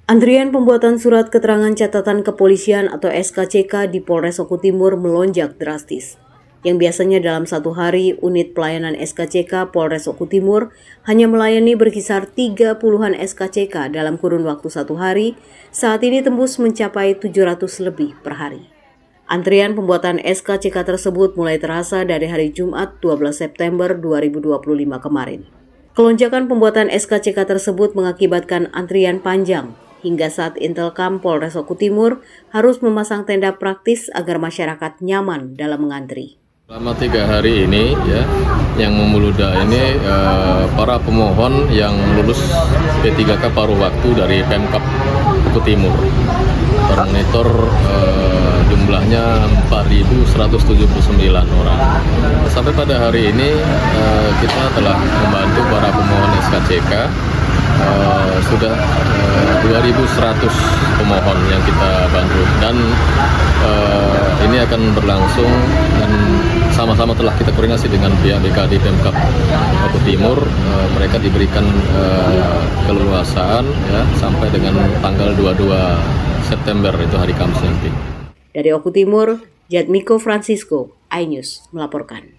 Antrian pembuatan surat keterangan catatan kepolisian atau SKCK di Polres Oku Timur melonjak drastis. Yang biasanya dalam satu hari, unit pelayanan SKCK Polres Oku Timur hanya melayani berkisar 30-an SKCK dalam kurun waktu satu hari, saat ini tembus mencapai 700 lebih per hari. Antrian pembuatan SKCK tersebut mulai terasa dari hari Jumat 12 September 2025 kemarin. Kelonjakan pembuatan SKCK tersebut mengakibatkan antrian panjang, hingga saat Intelkam Polres Oku Timur harus memasang tenda praktis agar masyarakat nyaman dalam mengantri. Selama 3 hari ini yang membeludak ini para pemohon yang lulus P3K paruh waktu dari Pemkab Oku Timur. Termonitor jumlahnya 4.179 orang. Sampai pada hari ini kita telah membantu para pemohon SKCK sudah 2.100 pemohon yang kita bantu, dan ini akan berlangsung dan sama-sama telah kita koordinasi dengan pihak BKD Pemkab Oku Timur. Mereka diberikan keleluasaan sampai dengan tanggal 22 September, itu hari Kamis nanti. Dari Oku Timur, Jatmiko Francisco, iNews melaporkan.